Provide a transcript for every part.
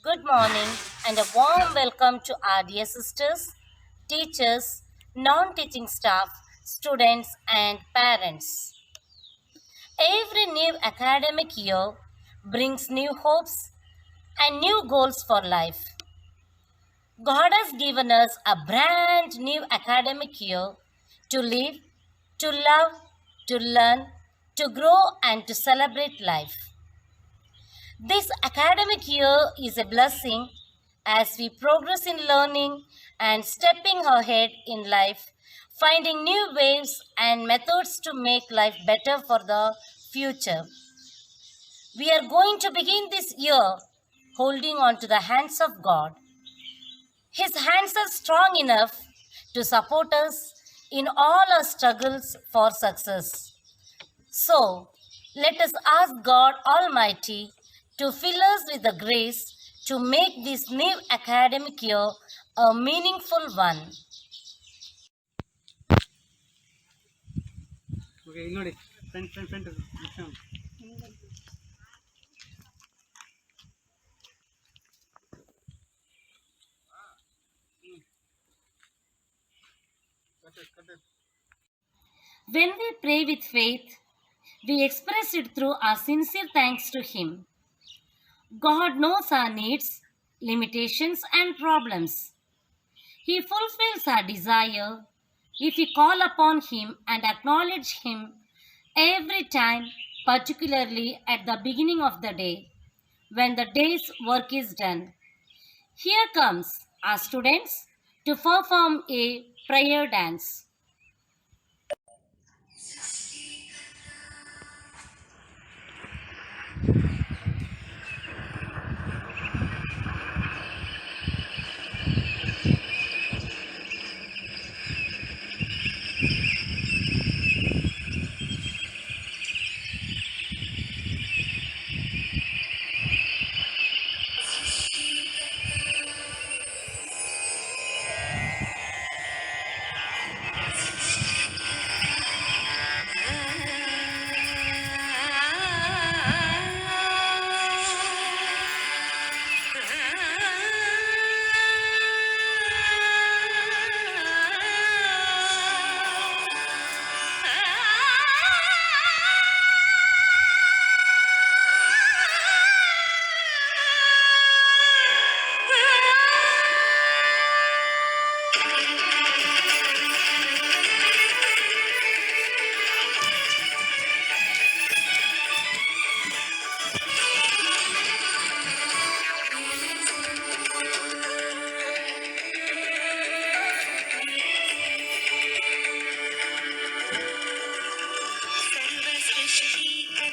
Good morning and a warm welcome to our dear sisters, teachers, non teaching staff, students, and parents. Every new academic year brings new hopes and new goals for life. God has given us a brand new academic year to live, to love, to learn, to grow, and to celebrate life. This academic year is a blessing as we progress in learning and stepping ahead in life, finding new ways and methods to make life better for the future. We are going to begin this year holding on to the hands of God. His hands are strong enough to support us in all our struggles for success. So, let us ask God Almighty to fill us with the grace to make this new academic year a meaningful one. Okay ಇಲ್ಲಿ ನೋಡಿ front When we pray with faith, we express it through our sincere thanks to Him. God knows our needs, limitations, and problems. He fulfills our desire if we call upon Him and acknowledge Him every time, particularly at the beginning of the day, when the day's work is done. Here comes our students to perform a prayer dance.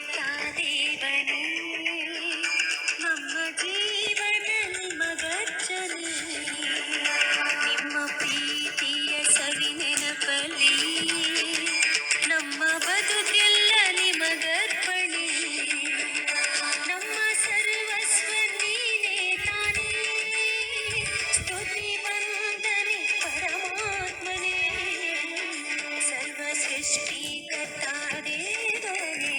ಸರ್ವಸೃಷ್ಟಿಕರ್ತಾದೇವನೇ ನಮ್ಮ ಜೀವನ ನಿಮಗರ್ಚನೆ ನಿಮ್ಮ ಪ್ರೀತಿಯ ಸವಿ ನೆನಪಲ್ಲಿ ನಮ್ಮ ಬದುಕೆಲ್ಲ ನಿಮಗರ್ಪಣೆ ನಮ್ಮ ಸರ್ವಸ್ವ ನೀನೇ ತಾನೇ ಸ್ತುತಿ ವಂದನೆ ಪರಮಾತ್ಮನೇ ಸರ್ವ ಸೃಷ್ಟಿಕರ್ತಾ ದೇವನೇ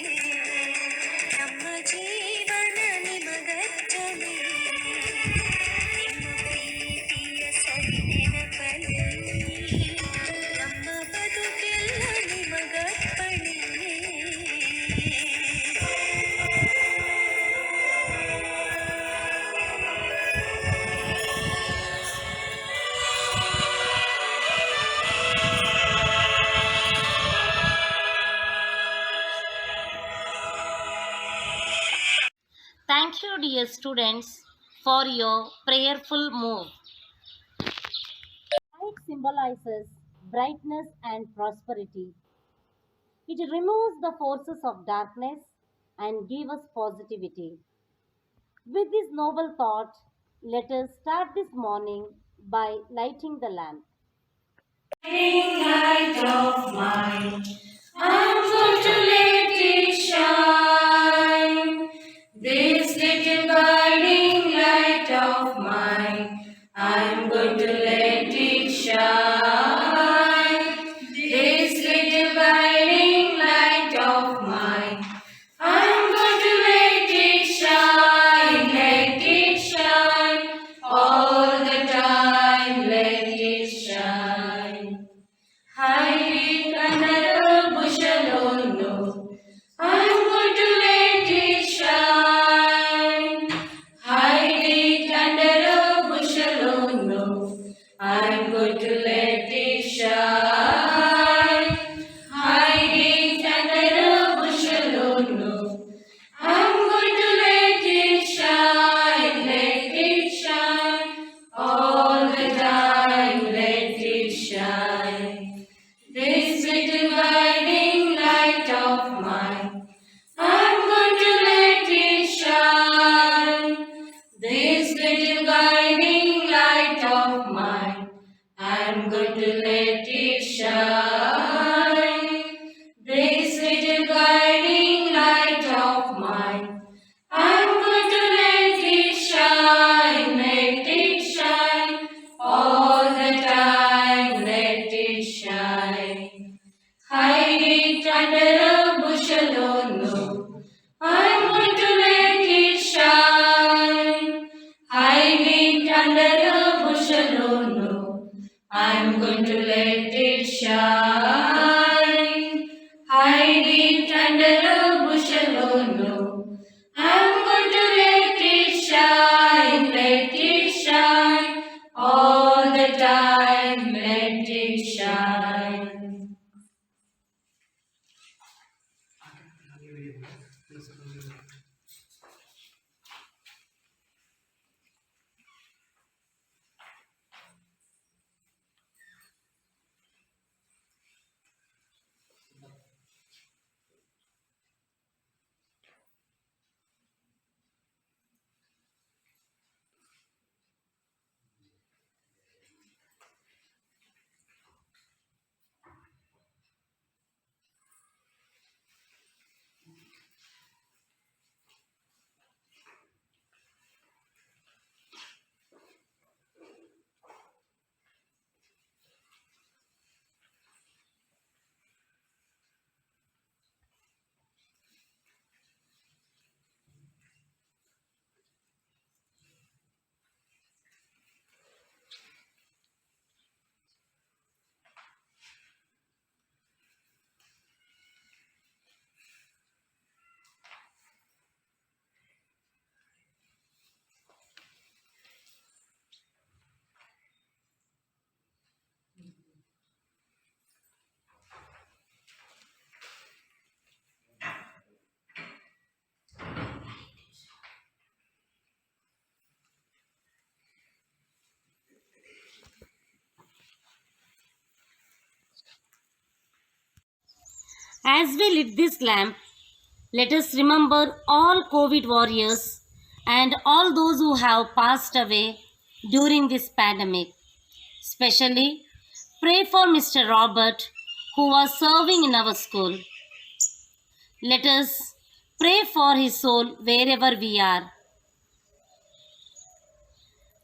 ನಮ್ಮ ಜೀವನ ನಿಮಗರ್ಚನೆ ನಿಮ್ಮ ಪ್ರೀತಿಯ ಸವಿ ನೆನಪಲ್ಲಿ ನಮ್ಮ ಬದುಕೆಲ್ಲ ನಿಮಗರ್ಪಣೆ Thank you, dear students, for your prayerful move. Light symbolizes brightness and prosperity. It removes the forces of darkness and gives us positivity. With this noble thought, let us start this morning by lighting the lamp. Light of mine, I'm going to let it shine. This little guiding light of mine, I'm going to let it shine. This little guiding light of mine, I'm going to let it shine, let it shine. little guiding light of mine, I'm going to let it shine. This little guiding light of mine, I'm going to let it shine, all the time, let it shine. Hide it under a bushel, oh no, I'm going to let it shine. Hide it under a bushel, oh no, I'm going to let it shine. Hide it under a bushel, oh no, I'm going to let it shine, all the time, let it shine. As we lit this lamp, let us remember all COVID warriors and all those who have passed away during this pandemic. Especially, pray for Mr. Robert, who was serving in our school. Let us pray for his soul wherever we are.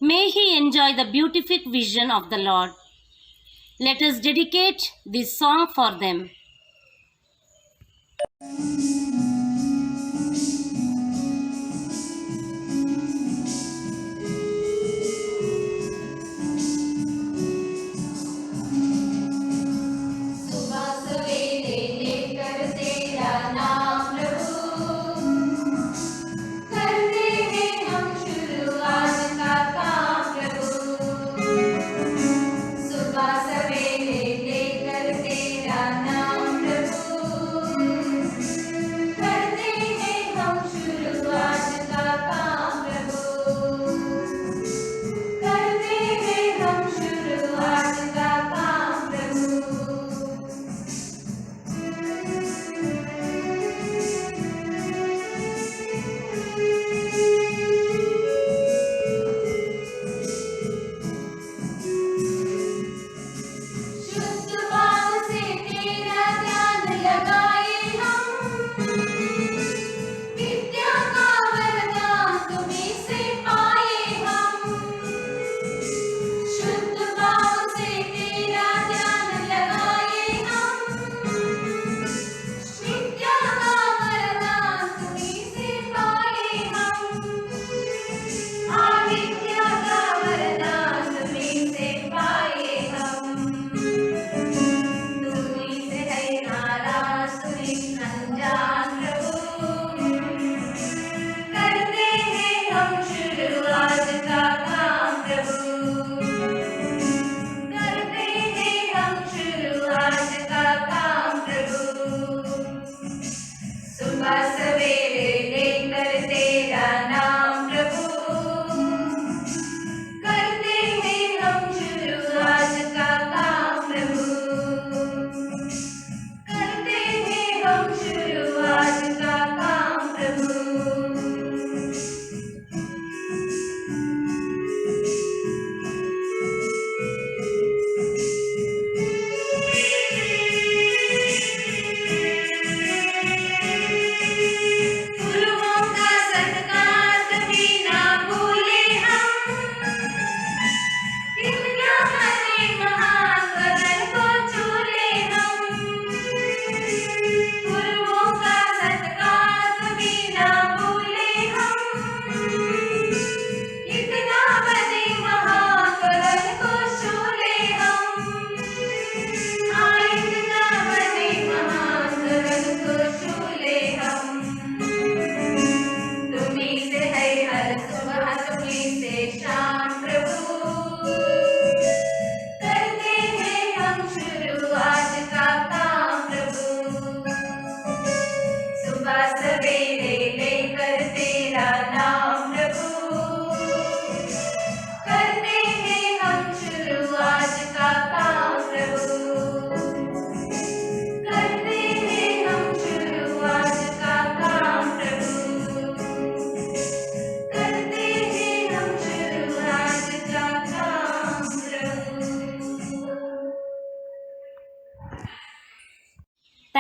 May he enjoy the beatific vision of the Lord. Let us dedicate this song for them. सुबह सवेरे लेकर तेरा नाम प्रभु, करते हैं हम शुरुआत का काम प्रभु। सुबह सवेरे लेकर तेरा नाम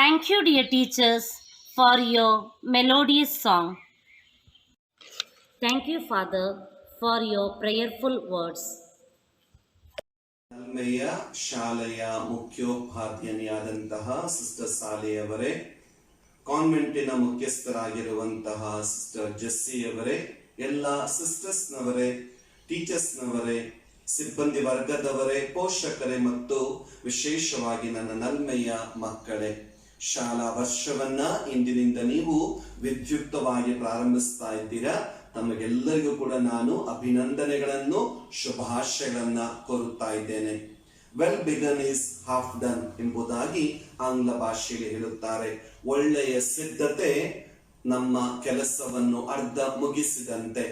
Thank you, dear teachers, for your melodious song. Thank you, Father, for your prayerful words. ನಲ್ಮೆಯ ಶಾಲೆಯ ಮುಖ್ಯೋಪಾಧ್ಯಾಯನಿಯಾದಂತಹ ಸಿಸ್ಟರ್ ಸಾಲೆಯವರೇ, ಕಾನ್ವೆಂಟಿನ ಮುಖ್ಯಸ್ಥರಾಗಿರುವಂತಹ ಸಿಸ್ಟರ್ ಜೆಸ್ಸಿಯವರೇ, ಎಲ್ಲ ಸಿಸ್ಟರ್ಸ್ನವರೇ, ಟೀಚರ್ಸ್ನವರೇ, ಸಿಬ್ಬಂದಿ ವರ್ಗದವರೇ, ಪೋಷಕರೇ ಮತ್ತು ವಿಶೇಷವಾಗಿ ನನ್ನ ನಲ್ಮೆಯ ಮಕ್ಕಳೇ, ಶಾಲಾ ವರ್ಷವನ್ನ ಇಂದಿನಿಂದ ನೀವು ವಿದ್ಯುಕ್ತವಾಗಿ ಪ್ರಾರಂಭಿಸ್ತಾ ಇದ್ದೀರಾ. ತಮಗೆಲ್ಲರಿಗೂ ಕೂಡ ನಾನು ಅಭಿನಂದನೆಗಳನ್ನು, ಶುಭಾಶಯಗಳನ್ನ ಕೋರುತ್ತಾ ಇದ್ದೇನೆ. Well begun is half done ಎಂಬುದಾಗಿ ಆಂಗ್ಲ ಭಾಷೆಯಲ್ಲಿ ಹೇಳುತ್ತಾರೆ. ಒಳ್ಳೆಯ ಸಿದ್ಧತೆ ನಮ್ಮ ಕೆಲಸವನ್ನು ಅರ್ಧ ಮುಗಿಸಿದಂತೆ.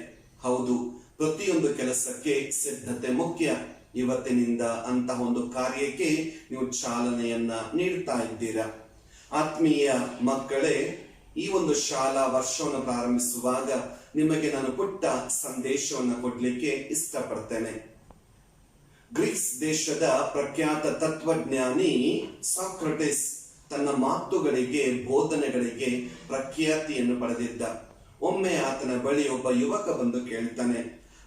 ಹೌದು, ಪ್ರತಿಯೊಂದು ಕೆಲಸಕ್ಕೆ ಸಿದ್ಧತೆ ಮುಖ್ಯ. ಇವತ್ತಿನಿಂದ ಅಂತಹ ಒಂದು ಕಾರ್ಯಕ್ಕೆ ನೀವು ಚಾಲನೆಯನ್ನ ನೀಡ್ತಾ ಇದ್ದೀರಾ. ಆತ್ಮೀಯ ಮಕ್ಕಳೇ, ಈ ಒಂದು ಶಾಲಾ ವರ್ಷವನ್ನು ಪ್ರಾರಂಭಿಸುವಾಗ ನಿಮಗೆ ನಾನು ಪುಟ್ಟ ಸಂದೇಶವನ್ನು ಕೊಡ್ಲಿಕ್ಕೆ ಇಷ್ಟಪಡ್ತೇನೆ. ಗ್ರೀಸ್ ದೇಶದ ಪ್ರಖ್ಯಾತ ತತ್ವಜ್ಞಾನಿ ಸಾಕ್ರಟಿಸ್ ತನ್ನ ಮಾತುಗಳಿಗೆ, ಬೋಧನೆಗಳಿಗೆ ಪ್ರಖ್ಯಾತಿಯನ್ನು ಪಡೆದಿದ್ದ. ಒಮ್ಮೆ ಆತನ ಬಳಿ ಒಬ್ಬ ಯುವಕ ಬಂದು ಕೇಳ್ತಾನೆ,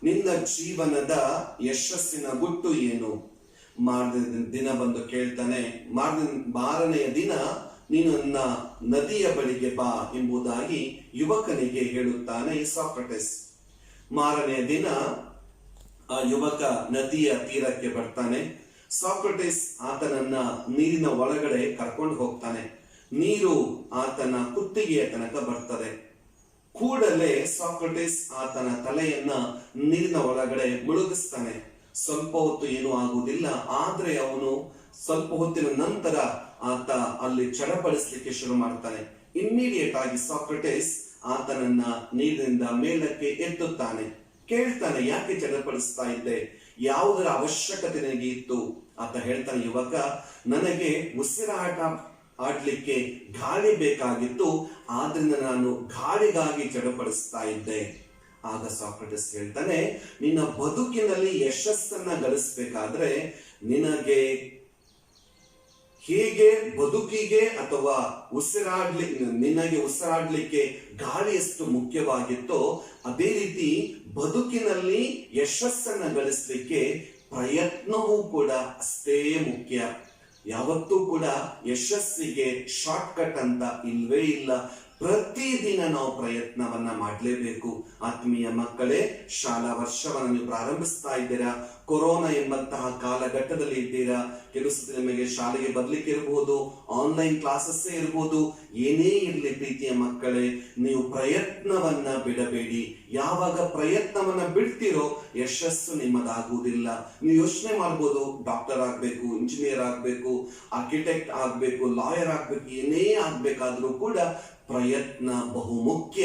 ನಿನ್ನ ಜೀವನದ ಯಶಸ್ಸಿನ ಗುಟ್ಟು ಏನು? ಮಾರನೇ ದಿನ ಬಂದು ಕೇಳ್ತಾನೆ, ಮಾರನೆಯ ದಿನ ನೀನು ನನ್ನ ನದಿಯ ಬಳಿಗೆ ಬಾ ಎಂಬುದಾಗಿ ಯುವಕನಿಗೆ ಹೇಳುತ್ತಾನೆ ಸಾಕ್ರಟಿಸ್. ಮಾರನೆಯ ದಿನ ಆ ಯುವಕ ನದಿಯ ತೀರಕ್ಕೆ ಬರ್ತಾನೆ. ಸಾಕ್ರಟಿಸ್ ಆತನನ್ನ ನೀರಿನ ಒಳಗಡೆ ಕರ್ಕೊಂಡು ಹೋಗ್ತಾನೆ. ನೀರು ಆತನ ಕುತ್ತಿಗೆಯ ತನಕ ಬರ್ತದೆ. ಕೂಡಲೇ ಸಾಕ್ರಟಿಸ್ ಆತನ ತಲೆಯನ್ನ ನೀರಿನ ಒಳಗಡೆ ಮುಳುಗಿಸ್ತಾನೆ. ಸ್ವಲ್ಪ ಹೊತ್ತು ಏನೂ ಆಗುವುದಿಲ್ಲ. ಆದ್ರೆ ಅವನು ಸ್ವಲ್ಪ ಹೊತ್ತಿನ ನಂತರ ಆತ ಅಲ್ಲಿ ಚಡಪಡಿಸ್ಲಿಕ್ಕೆ ಶುರು ಮಾಡ್ತಾನೆ. ಇಮ್ಮಿಡಿಯೇಟ್ ಆಗಿ ಸಾಕ್ರಟಿಸ್ ಆತನನ್ನ ನೀರಿನಿಂದ ಮೇಲಕ್ಕೆ ಎತ್ತುತ್ತಾನೆ. ಕೇಳ್ತಾನೆ, ಯಾಕೆ ಚಡಪಡಿಸ್ತಾ ಇದ್ದೆ? ಯಾವುದರ ಅವಶ್ಯಕತೆ ನನಗೆ ಇತ್ತು? ಆತ ಹೇಳ್ತಾನೆ, ಯುವಕ, ನನಗೆ ಉಸಿರಾಟ ಆಡ್ಲಿಕ್ಕೆ ಗಾಳಿ ಬೇಕಾಗಿತ್ತು, ಆದ್ರಿಂದ ನಾನು ಗಾಳಿಗಾಗಿ ಚಡಪಡಿಸ್ತಾ ಇದ್ದೆ. ಆಗ ಸಾಕ್ರಟಿಸ್ ಹೇಳ್ತಾನೆ, ನಿನ್ನ ಬದುಕಿನಲ್ಲಿ ಯಶಸ್ಸನ್ನ ಗಳಿಸ್ಬೇಕಾದ್ರೆ ನಿನಗೆ ಹೇಗೆ ಬದುಕಿಗೆ ಅಥವಾ ನಿನಗೆ ಉಸಿರಾಡ್ಲಿಕ್ಕೆ ಗಾಳಿ ಎಷ್ಟು ಮುಖ್ಯವಾಗಿತ್ತೋ ಅದೇ ರೀತಿ ಬದುಕಿನಲ್ಲಿ ಯಶಸ್ಸನ್ನ ಗಳಿಸ್ಲಿಕ್ಕೆ ಪ್ರಯತ್ನವೂ ಕೂಡ ಅಷ್ಟೇ ಮುಖ್ಯ. ಯಾವತ್ತೂ ಕೂಡ ಯಶಸ್ಸಿಗೆ ಶಾರ್ಟ್ ಕಟ್ ಅಂತ ಇಲ್ವೇ ಇಲ್ಲ. ಪ್ರತಿದಿನ ನಾವು ಪ್ರಯತ್ನವನ್ನ ಮಾಡಲೇಬೇಕು. ಆತ್ಮೀಯ ಮಕ್ಕಳೇ, ಶಾಲಾ ವರ್ಷವನ್ನು ನೀವು ಪ್ರಾರಂಭಿಸ್ತಾ ಇದ್ದೀರಾ. ಕೊರೋನಾ ಎಂಬಂತಹ ಕಾಲಘಟ್ಟದಲ್ಲಿ ಇದ್ದೀರಾ. ಕೆಲವು ಸತಿ ನಿಮಗೆ ಶಾಲೆಗೆ ಬರ್ಲಿಕ್ಕೆ ಇರಬಹುದು, ಆನ್ಲೈನ್ ಕ್ಲಾಸಸ್ ಇರಬಹುದು. ಏನೇ ಇರಲಿ ಪ್ರೀತಿಯ ಮಕ್ಕಳೇ, ನೀವು ಪ್ರಯತ್ನವನ್ನ ಬಿಡಬೇಡಿ. ಯಾವಾಗ ಪ್ರಯತ್ನವನ್ನ ಬಿಡ್ತೀರೋ ಯಶಸ್ಸು ನಿಮ್ಮದಾಗುವುದಿಲ್ಲ. ನೀವು ಯೋಚನೆ ಮಾಡ್ಬೋದು, ಡಾಕ್ಟರ್ ಆಗ್ಬೇಕು, ಇಂಜಿನಿಯರ್ ಆಗ್ಬೇಕು, ಆರ್ಕಿಟೆಕ್ಟ್ ಆಗ್ಬೇಕು, ಲಾಯರ್ ಆಗ್ಬೇಕು, ಏನೇ ಆಗ್ಬೇಕಾದ್ರೂ ಕೂಡ ಪ್ರಯತ್ನ ಬಹು ಮುಖ್ಯ.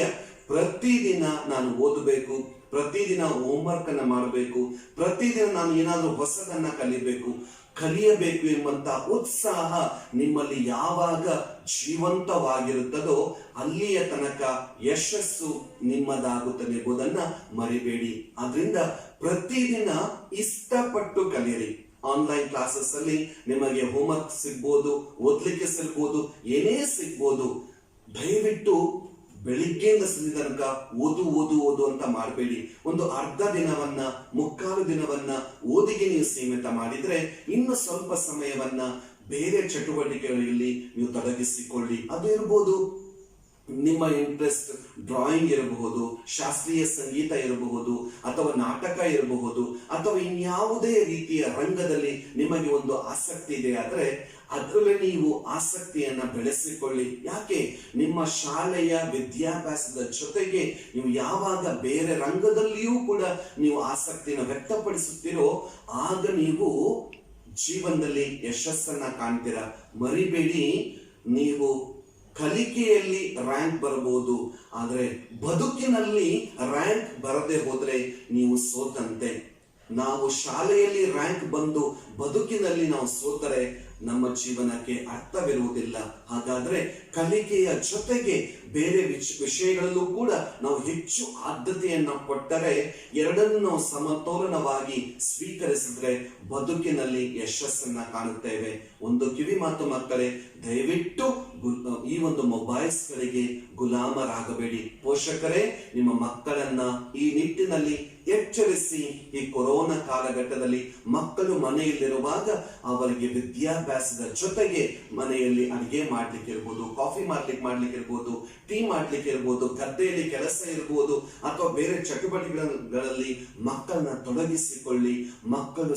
ಪ್ರತಿದಿನ ನಾನು ಓದಬೇಕು, ಪ್ರತಿದಿನ ಹೋಮ್ವರ್ಕ್ ಅನ್ನ ಮಾಡಬೇಕು, ಪ್ರತಿದಿನ ನಾನು ಏನಾದ್ರೂ ಹೊಸದನ್ನ ಕಲಿಯಬೇಕು ಎಂಬಂತ ಉತ್ಸಾಹ ನಿಮ್ಮಲ್ಲಿ ಯಾವಾಗ ಜೀವಂತವಾಗಿರುತ್ತದೋ ಅಲ್ಲಿಯ ತನಕ ಯಶಸ್ಸು ನಿಮ್ಮದಾಗುತ್ತದೆ ಎಂಬುದನ್ನ ಮರಿಬೇಡಿ. ಆದ್ರಿಂದ ಪ್ರತಿದಿನ ಇಷ್ಟಪಟ್ಟು ಕಲಿಯಿರಿ. ಆನ್ಲೈನ್ ಕ್ಲಾಸಸ್ ಅಲ್ಲಿ ನಿಮಗೆ ಹೋಮ್ವರ್ಕ್ ಸಿಗ್ಬೋದು, ಓದ್ಲಿಕ್ಕೆ ಸಿಗ್ಬೋದು, ಏನೇ ಸಿಗ್ಬೋದು. ದಯವಿಟ್ಟು ಬೆಳಿಗ್ಗೆಯಿಂದ ಸಂಜೆ ತನಕ ಓದು ಅಂತ ಮಾಡಬೇಡಿ. ಒಂದು ಅರ್ಧ ದಿನವನ್ನ, ಮುಕ್ಕಾಲು ದಿನವನ್ನ ಓದಿಗೆ ನೀವು ಸೀಮಿತ ಮಾಡಿದ್ರೆ ಇನ್ನು ಸ್ವಲ್ಪ ಸಮಯವನ್ನ ಬೇರೆ ಚಟುವಟಿಕೆಗಳಲ್ಲಿ ನೀವು ತೊಡಗಿಸಿಕೊಳ್ಳಿ. ಅದು ಇರಬಹುದು ನಿಮ್ಮ ಇಂಟ್ರೆಸ್ಟ್ ಡ್ರಾಯಿಂಗ್ ಇರಬಹುದು, ಶಾಸ್ತ್ರೀಯ ಸಂಗೀತ ಇರಬಹುದು, ಅಥವಾ ನಾಟಕ ಇರಬಹುದು, ಅಥವಾ ಇನ್ಯಾವುದೇ ರೀತಿಯ ರಂಗದಲ್ಲಿ ನಿಮಗೆ ಒಂದು ಆಸಕ್ತಿ ಇದೆ ಆದ್ರೆ ಅದರಲ್ಲಿ ನೀವು ಆಸಕ್ತಿಯನ್ನ ಬೆಳೆಸಿಕೊಳ್ಳಿ. ಯಾಕೆ? ನಿಮ್ಮ ಶಾಲೆಯ ವಿದ್ಯಾಭ್ಯಾಸದ ಜೊತೆಗೆ ನೀವು ಯಾವಾಗ ಬೇರೆ ರಂಗದಲ್ಲಿಯೂ ಕೂಡ ನೀವು ಆಸಕ್ತಿಯನ್ನು ವ್ಯಕ್ತಪಡಿಸುತ್ತೀರೋ ಆಗ ನೀವು ಜೀವನದಲ್ಲಿ ಯಶಸ್ಸನ್ನ ಕಾಣ್ತೀರಾ. ಮರಿಬೇಡಿ, ನೀವು ಕಲಿಕೆಯಲ್ಲಿ ರ್ಯಾಂಕ್ ಬರಬಹುದು, ಆದ್ರೆ ಬದುಕಿನಲ್ಲಿ ರ್ಯಾಂಕ್ ಬರದೆ ಹೋದ್ರೆ ನೀವು ಸೋತಂತೆ. ನಾವು ಶಾಲೆಯಲ್ಲಿ ರ್ಯಾಂಕ್ ಬಂದು ಬದುಕಿನಲ್ಲಿ ನಾವು ಸೋತರೆ ನಮ್ಮ ಜೀವನಕ್ಕೆ ಅರ್ಥವಿರುವುದಿಲ್ಲ. ಹಾಗಾದ್ರೆ ಕಲಿಕೆಯ ಜೊತೆಗೆ ಬೇರೆ ವಿಷಯಗಳಲ್ಲೂ ಕೂಡ ನಾವು ಹೆಚ್ಚು ಆದ್ಯತೆಯನ್ನ ಕೊಟ್ಟರೆ, ಎರಡನ್ನು ನಾವು ಸಮತೋಲನವಾಗಿ ಸ್ವೀಕರಿಸಿದ್ರೆ ಬದುಕಿನಲ್ಲಿ ಯಶಸ್ಸನ್ನ ಕಾಣುತ್ತೇವೆ. ಒಂದು ಕಿವಿ ಮಾತು ಮಕ್ಕಳೇ, ದಯವಿಟ್ಟು ಈ ಒಂದು ಮೊಬೈಲ್ಸ್ ಗಳಿಗೆ ಗುಲಾಮರಾಗಬೇಡಿ. ಪೋಷಕರೇ, ನಿಮ್ಮ ಮಕ್ಕಳನ್ನ ಈ ನಿಟ್ಟಿನಲ್ಲಿ ಎಚ್ಚರಿಸಿ. ಈ ಕೊರೋನಾ ಕಾಲಘಟ್ಟದಲ್ಲಿ ಮಕ್ಕಳು ಮನೆಯಲ್ಲಿರುವಾಗ ಅವರಿಗೆ ವಿದ್ಯಾಭ್ಯಾಸದ ಜೊತೆಗೆ ಮನೆಯಲ್ಲಿ ಅಡಿಗೆ ಮಾಡ್ಲಿಕ್ಕೆ ಇರ್ಬೋದು, ಕಾಫಿ ಮಾಡ್ಲಿಕ್ಕೆ ಇರ್ಬೋದು, ಟೀ ಮಾಡ್ಲಿಕ್ಕೆ ಇರ್ಬೋದು, ಗದ್ದೆಯಲ್ಲಿ ಕೆಲಸ ಇರ್ಬೋದು, ಅಥವಾ ಬೇರೆ ಚಟುವಟಿಕೆಗಳಲ್ಲಿ ಮಕ್ಕಳನ್ನ ತೊಡಗಿಸಿಕೊಳ್ಳಿ. ಮಕ್ಕಳು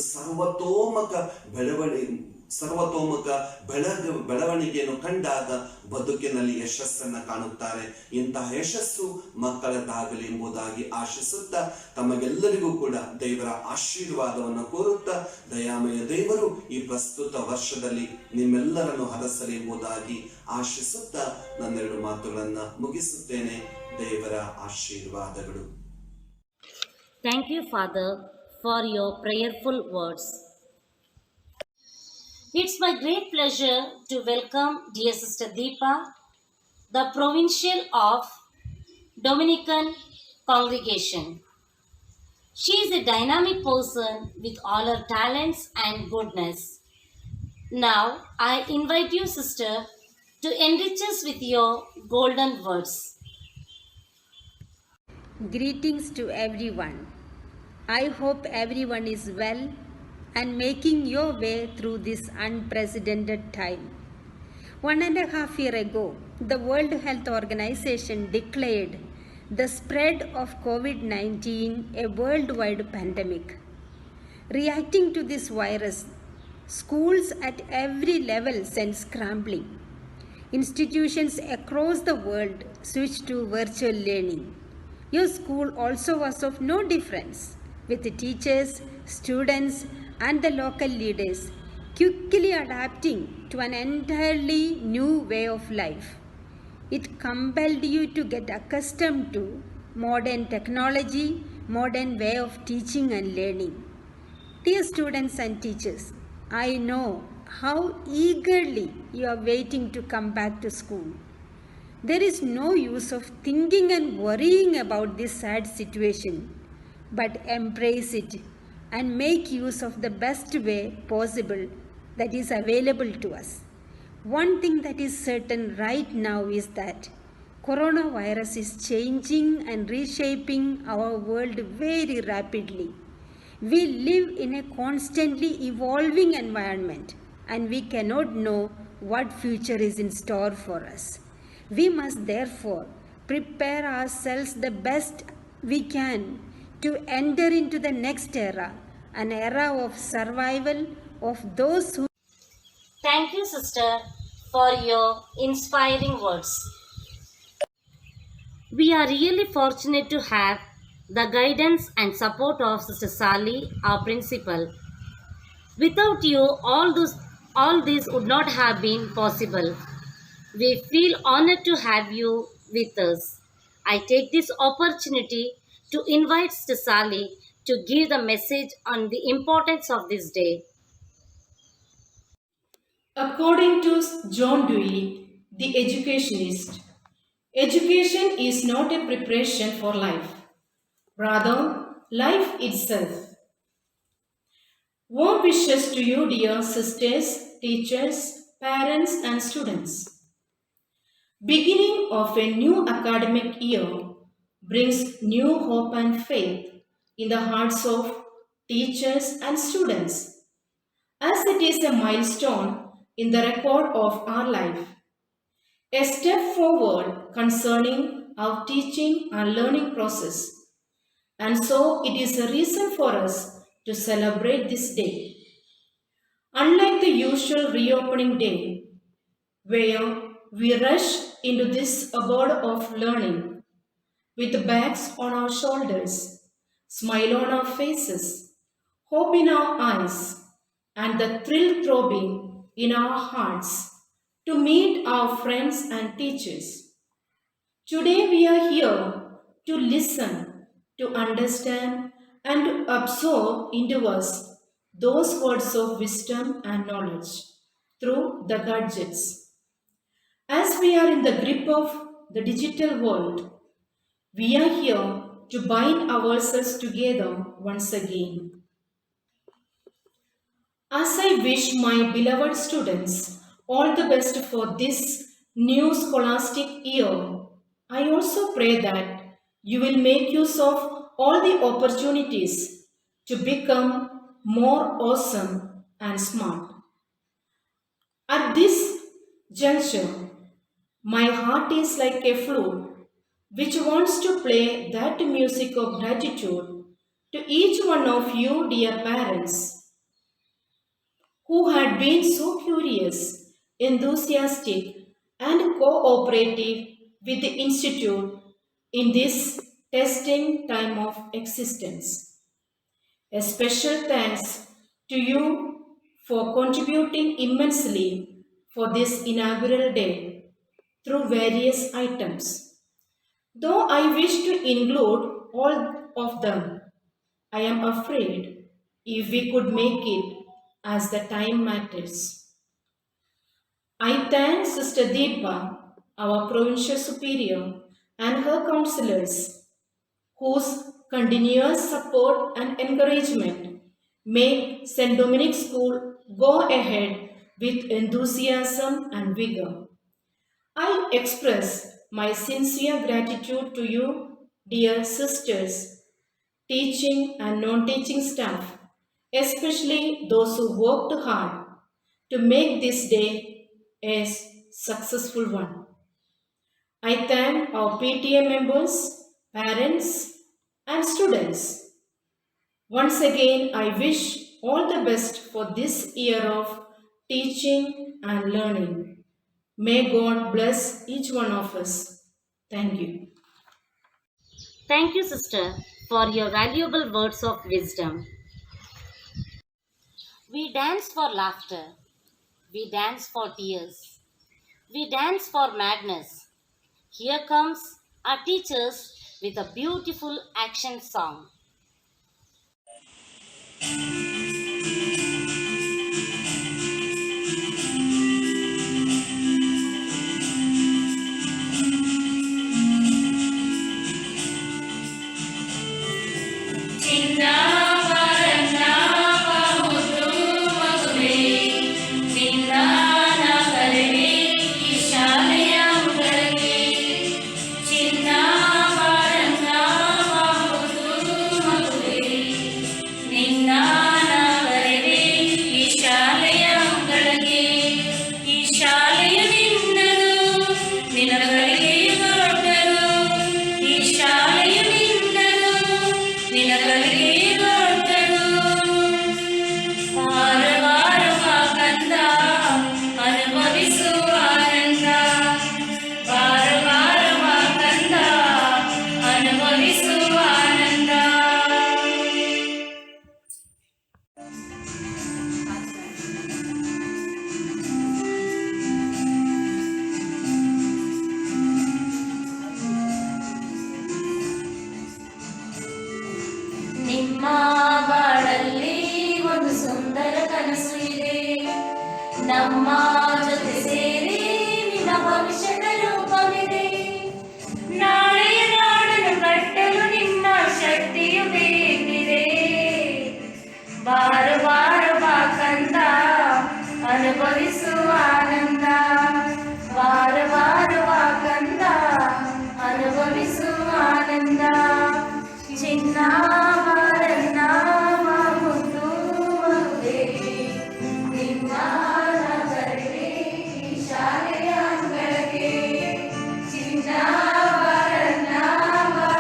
ಸರ್ವತೋಮುಖ ಬೆಳವಣಿಗೆಯನ್ನು ಕಂಡಾಗ ಬದುಕಿನಲ್ಲಿ ಯಶಸ್ಸನ್ನ ಕಾಣುತ್ತಾರೆ. ಇಂತಹ ಯಶಸ್ಸು ಮಕ್ಕಳದ್ದಾಗಲಿ ಎಂಬುದಾಗಿ ಆಶಿಸುತ್ತಾ, ತಮಗೆಲ್ಲರಿಗೂ ಕೂಡ ದೇವರ ಆಶೀರ್ವಾದವನ್ನು ಕೋರುತ್ತಾ, ದಯಾಮಯ ದೇವರು ಈ ಪ್ರಸ್ತುತ ವರ್ಷದಲ್ಲಿ ನಿಮ್ಮೆಲ್ಲರನ್ನು ಹರಸಲಿ ಎಂಬುದಾಗಿ ಆಶಿಸುತ್ತಾ ನನ್ನೆರಡು ಮಾತುಗಳನ್ನ ಮುಗಿಸುತ್ತೇನೆ. ದೇವರ ಆಶೀರ್ವಾದಗಳು. Thank you, Father, for your prayerful words. It's my great pleasure to welcome dear Sister Deepa, the Provincial of Dominican Congregation. She is a dynamic person with all her talents and goodness. Now, I invite you, Sister, to enrich us with your golden words. Greetings to everyone. I hope everyone is well and making your way through this unprecedented time. 1.5 years ago, the World Health Organization declared the spread of COVID-19 a worldwide pandemic. Reacting to this virus, schools at every level sent scrambling. Institutions across the world switched to virtual learning. Your school also was of no difference, with the teachers, students, and the local leaders quickly adapting to an entirely new way of life. It compelled you to get accustomed to modern technology, modern way of teaching and learning. Dear students and teachers, I know how eagerly you are waiting to come back to school. There is no use of thinking and worrying about this sad situation, but embrace it and make use of the best way possible that is available to us. One thing that is certain right now is that coronavirus is changing and reshaping our world very rapidly. We live in a constantly evolving environment, and we cannot know what future is in store for us. We must therefore prepare ourselves the best we can to enter into the next era, an era of survival of those who. Thank you, Sister, for your inspiring words. We are really fortunate to have the guidance and support of Sister Sally, our principal. Without you, all this would not have been possible. We feel honored to have you with us. I take this opportunity to invite Sister Sally to give the message on the importance of this day. According to John Dewey, the educationist, education is not a preparation for life, rather, life itself. Warm wishes to you, dear sisters, teachers, parents, and students. Beginning of a new academic year brings new hope and faith in the hearts of teachers and students, as it is a milestone in the record of our life, a step forward concerning our teaching and learning process, and so it is a reason for us to celebrate this day. Unlike the usual reopening day, where we rush into this abode of learning with bags on our shoulders, smile on our faces, hope in our eyes, and the thrill throbbing in our hearts to meet our friends and teachers. Today we are here to listen, to understand, and to absorb into us those words of wisdom and knowledge through the gadgets. As we are in the grip of the digital world, we are here to bind ourselves together once again. As I wish my beloved students all the best for this new scholastic year, I also pray that you will make use of all the opportunities to become more awesome and smart. At this juncture, my heart is like a flute which wants to play that music of gratitude to each one of you, dear parents, who had been so curious, enthusiastic, and cooperative with the Institute in this testing time of existence. A special thanks to you for contributing immensely for this inaugural day through various items. Though I wish to include all of them, I am afraid if we could make it as the time matters. I thank Sister Deepa, our provincial superior, and her counselors, whose continuous support and encouragement make St. Dominic School go ahead with enthusiasm and vigor. I express my sincere gratitude to you, dear sisters, teaching and non-teaching staff, especially those who worked hard to make this day a successful one. I thank our PTA members, parents, and students. Once again, I wish all the best for this year of teaching and learning. May God bless each one of us. Thank you. Thank you, sister, for your valuable words of wisdom. We dance for laughter. We dance for tears. We dance for madness. Here comes our teachers with a beautiful action song. ನಿಮ್ಮ ಬಾಳಲ್ಲಿ ಒಂದು ಸುಂದರ ಕನಸು ಇದೆ, ನಮ್ಮ ಜೊತೆ ಸೇರಿ ನಿನ್ನ ಭವಿಷ್ಯದ ರೂಪವಿದೆ. ನಾಳೆಯ ನಾಡನ್ನು ಕಟ್ಟಲು ನಿಮ್ಮ ಶಕ್ತಿಯು ಬೇಕಿದೆ. ಬಾರು ಬಾರು ಬಾ ಕಂದ, ಅನುಭವಿಸುವ ಆನಂದ. ಬಾರು ಬಾರು ಬಾ ಕಂದ, ಅನುಭವಿಸುವ ಆನಂದ. ಚಿನ್ನ ಬಾರನ್ನ ಮುದ್ದು ಮಗುವೆ, ನಿಮ್ಮ ನಗರವೇ ಈ ಶಾಲೆಯ ಅಂಗಳಕ್ಕೆ. ಚಿನ್ನ ಬಾರನ್ನ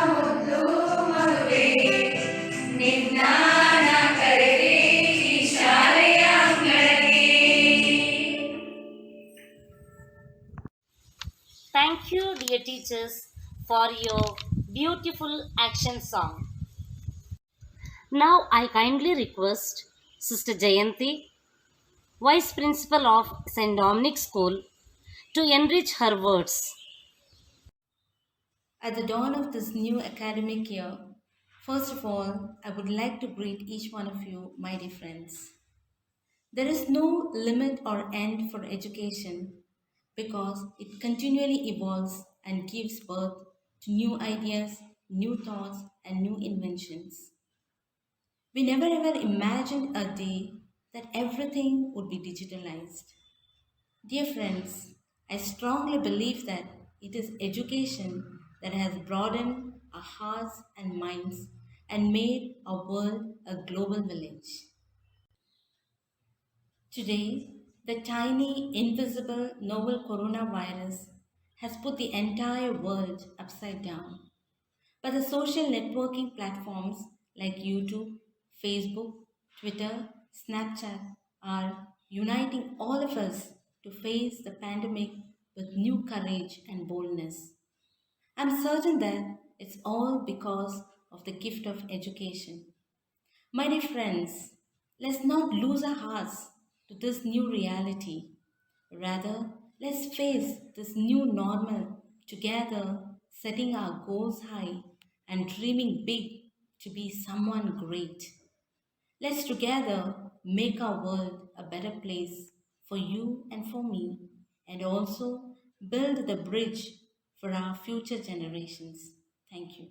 ಮುದ್ದು ಮಗುವೆ, ನಿನ್ನ ನಗರವೇ ಈ ಶಾಲೆಯ ಅಂಗಳಕ್ಕೆ. Thank you, dear teachers, for your beautiful action song. Now I kindly request Sister Jayanti, Vice Principal of St. Dominic School, to enrich her words. At the dawn of this new academic year, first of all, I would like to greet each one of you, my dear friends. There is no limit or end for education because it continually evolves and gives birth to new ideas, new thoughts, and new inventions. We never ever imagined a day that everything would be digitalized. Dear friends, I strongly believe that it is education that has broadened our hearts and minds and made our world a global village. Today, the tiny, invisible, novel coronavirus has put the entire world upside down. But the social networking platforms like YouTube, Facebook, Twitter, Snapchat are uniting all of us to face the pandemic with new courage and boldness. I'm certain that it's all because of the gift of education. My dear friends, let's not lose our hearts to this new reality. Rather, let's face this new normal together, setting our goals high and dreaming big to be someone great. Let's together make our world a better place for you and for me, and also build the bridge for our future generations. Thank you.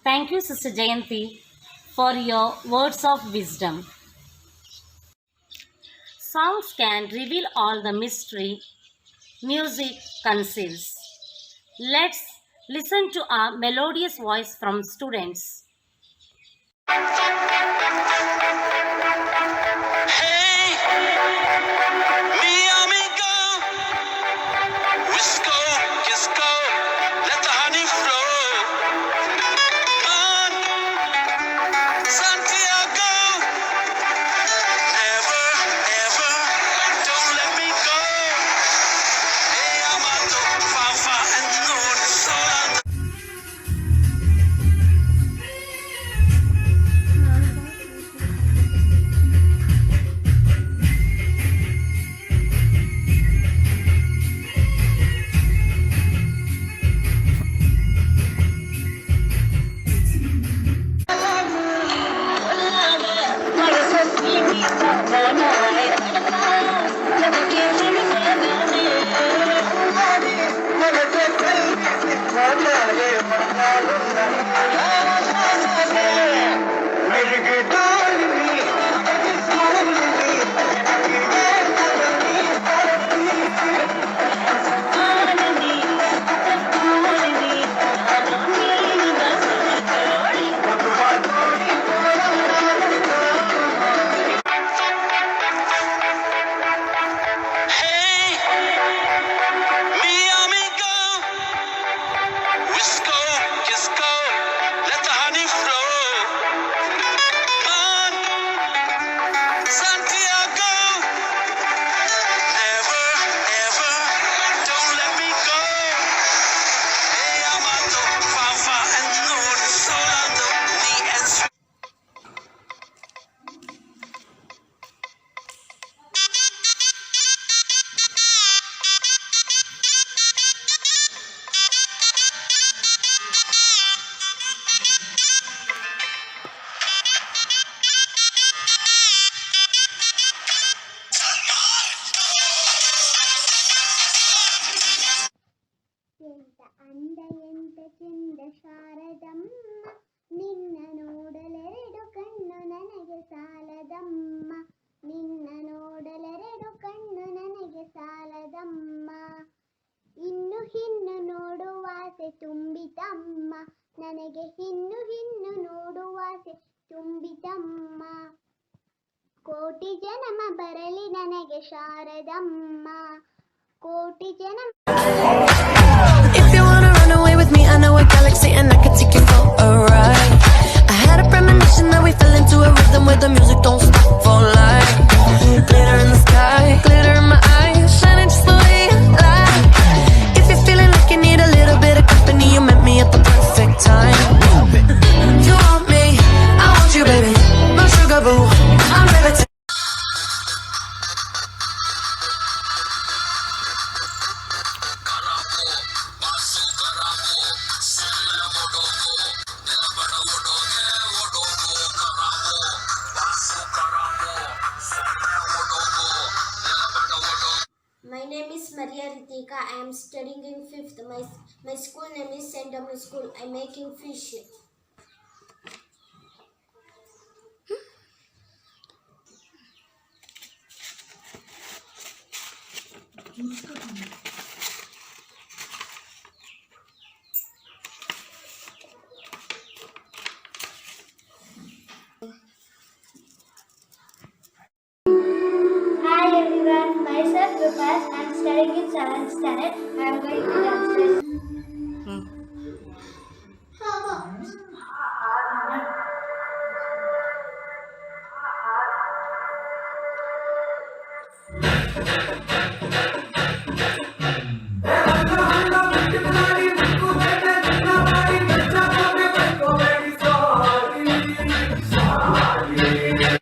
Thank you, Sister Jayanti, for your words of wisdom. Songs can reveal all the mystery music conceals. Let's listen to a melodious voice from students. Me amigo, Wisco, Kisco, let the honey flow. On Santiago, never, ever, don't let me go. Hey, Amato, Fafa, and Lord, Solando. ಎಂತ ಅಂದ ಎಂತ ಚೆಂದ ಶಾರದಮ್ಮ ನಿನ್ನ ನೋಡಲೆರಡು ಕಣ್ಣು ನನಗೆ ಸಾಲದಮ್ಮ ನಿನ್ನ ನೋಡಲೆರಡು ಕಣ್ಣು ನನಗೆ ಸಾಲದಮ್ಮ ಇನ್ನು ಹಿನ್ನು ನೋಡುವಾಸೆ ತುಂಬಿತಮ್ಮ ನನಗೆ ಹಿನ್ನು ನೋಡುವಾಸೆ ತುಂಬಿತಮ್ಮ ಕೋಟಿ ಜನ್ಮ ಬರಲಿ ನನಗೆ ಶಾರದಮ್ಮ ಕೋಟಿ ಜನ್ಮ If you wanna run away with me, I know a galaxy and I can take you for a ride. I had a premonition that we fell into a rhythm where the music don't stop for life. Glitter in the sky, glitter in my eyes, shining just the way you like. If you're feeling like you need a little bit of company, you met me at the perfect time. You want me, I want you, baby. No sugar boo, I'm ready to. Ritika. I am studying in 5th. My school name is St. Dominic School. I am making fish. Hi everyone, myself Vikas. I am studying in 7th standard. I am going to dance.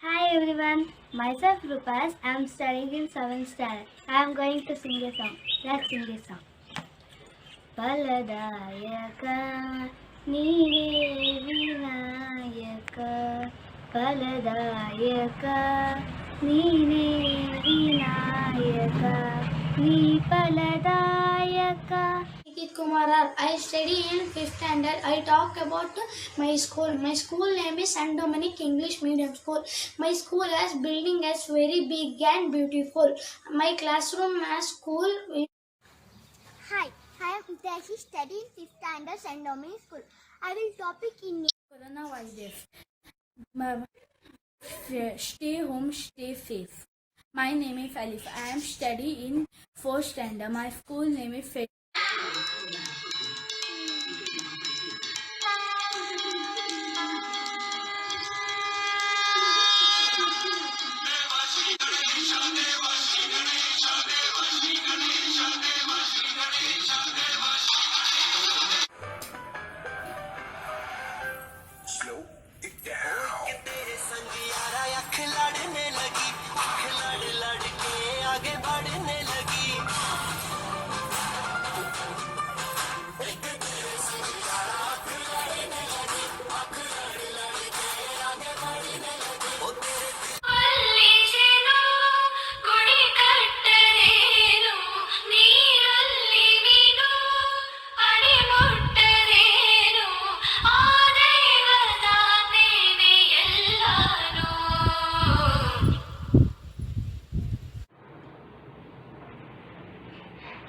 Hi everyone, myself Rupas. I am studying in 7th standard. I am going to sing a song. Let's sing a song. Paladayaka Neere Vinayaka Paladayaka Neere Vinayaka Nee Paladayaka. Nikit Kumar, I study in 5th standard. I talk about my school. My school name is St. Dominic English Medium School. My school has building is very big and beautiful. My classroom has school. Hi, I am Hitashi studying 5th standard St. Dominic School. I will topic in coronavirus. Stay home, stay safe. My name is Alif. I am studying in 4th standard. My school name is Fed.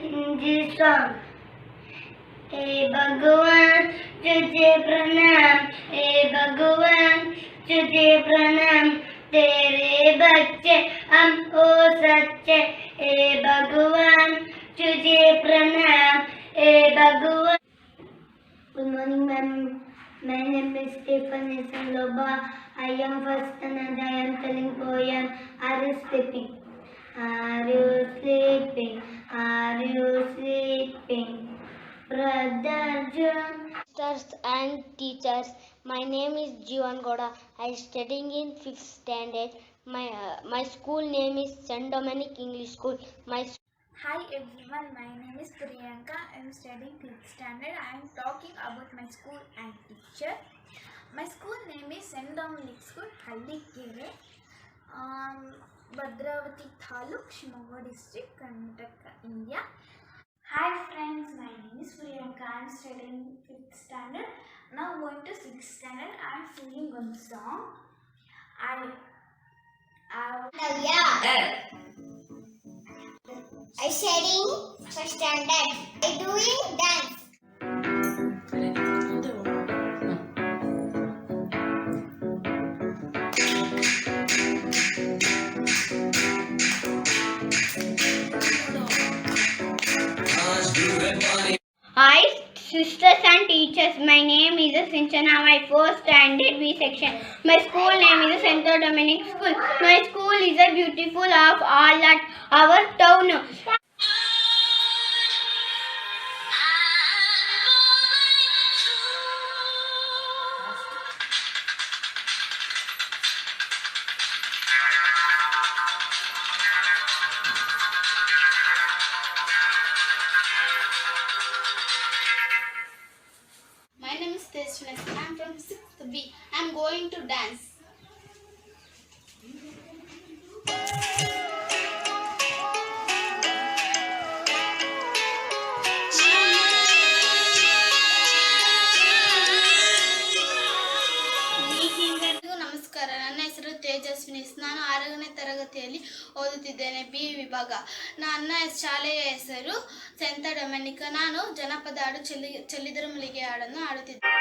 Hindi song. हे भगवान तुझे प्रणाम, हे भगवान तुझे प्रणाम, तेरे बच्चे हम हो सच्चे, हे भगवान तुझे प्रणाम, हे भगवान. Good morning, ma'am. My name is Stephen Loba. I am first standard. I am telling poem. Are you sleeping? Are you sleeping? Are you sleeping? Brother John. Sisters and teachers, my name is Jivan Goda. I am studying in 5th standard. My school name is St. Dominic English School. Hi everyone, my name is Priyanka. I am studying 5th standard. I am talking about my school and teacher. My school name is St. Dominic School, Hallikere, Bhadravati Taluk, Shimoga District, Karnataka, India. Hi friends, my name is Priyanka. I am studying 5th standard. Now going to 6th standard. I am singing one song. I studying 1st standard. I doing dance. Hi sisters and teachers, my name is Sinchana. My 4th standard B section. My school name is St. Dominic School. My school is a beautiful of all at our town. My name is Tejshwani. I am from 6th B. I am going to dance. Tejaswini. ನಾನು 6ನೇ ತರಗತಿಯಲ್ಲಿ ಓದುತ್ತಿದ್ದೇನೆ, B ವಿಭಾಗ. ನನ್ನ ಶಾಲೆಯ ಹೆಸರು scent Dominic. ನಾನು ಜನಪದ ಹಾಡು ಚೆಲ್ಲಿದರು ಮಲ್ಲಿಗೆ ಹಾಡನ್ನು ಹಾಡುತ್ತಿದ್ದೆ.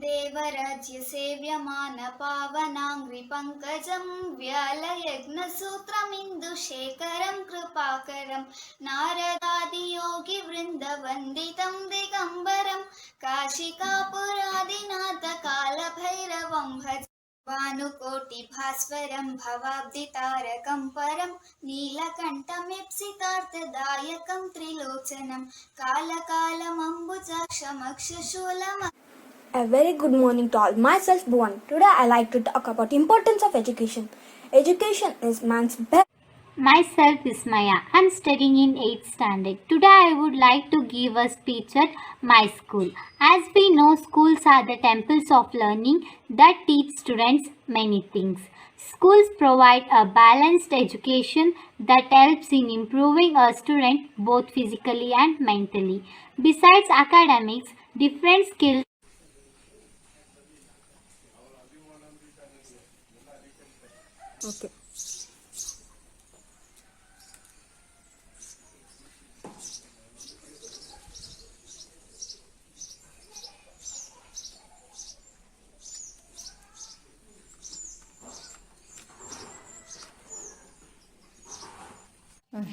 ದೇವರಾಜ್ಯ ಸೇವ್ಯಮಾನ ಪಾವನಾಂಗ್ರಿ ಪಂಕಜಂ ವ್ಯಾಲಯಜ್ಞಸೂತ್ರಮಿಂದು ಶೇಖರಂ ಕೃಪಾಕರಂ ನಾರದಾದಿಯೋಗಿ ವೃಂದ ವಂದಿತಂ ದಿಗಂಬರಂ ಕಾಶಿಕಾಪುರಾದಿನಾಥ ಕಾಲಭೈರವಂ ಭಜ ಭಾನುಕೋಟಿ ಭಾಸ್ವರಂ ಭವಾಬ್ಧಿ ತಾರಕಂ ಪರಂ ನೀಲಕಂಠಮಿಪ್ಸಿತಾರ್ಥದಾಯಕಂ ತ್ರಿಲೋಚನಂ ಕಾಲಕಾಲಮಂಬುಜಾಕ್ಷಮಕ್ಷಶೂಲಂ. A very good morning to all. Myself Bhuvan. Today I like to talk about importance of education. Education is man's best. Myself is Maya. I am studying in 8th standard. Today I would like to give a speech at my school. As we know, schools are the temples of learning that teach students many things. Schools provide a balanced education that helps in improving a student both physically and mentally. Besides academics, different skills Okay.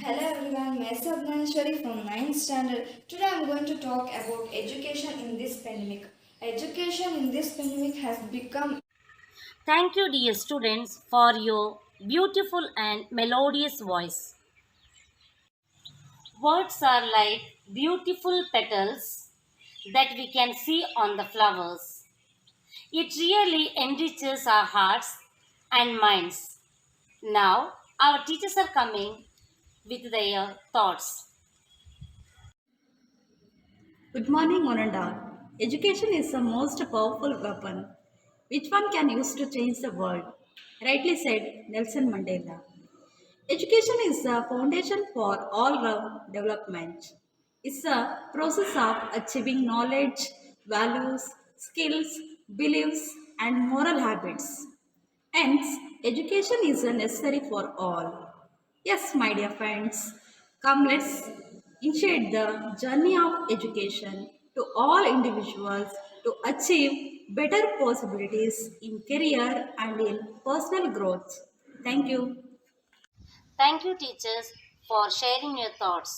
Hello everyone, myself Naneshwari from 9th standard. Today I am going to talk about education in this pandemic. Education in this pandemic has become. Thank you, dear students, for your beautiful and melodious voice. Words are like beautiful petals that we can see on the flowers. It really enriches our hearts and minds. Now, our teachers are coming with their thoughts. Good morning, one and all. Education is the most powerful weapon which one can use to change the world. Rightly said Nelson Mandela. Education is the foundation for all-round development. It's a process of achieving knowledge, values, skills, beliefs, and moral habits. Hence, education is necessary for all. Yes, my dear friends, come let's initiate the journey of education to all individuals to achieve better possibilities in career and in personal growth. Thank you. Thank you, teachers, for sharing your thoughts.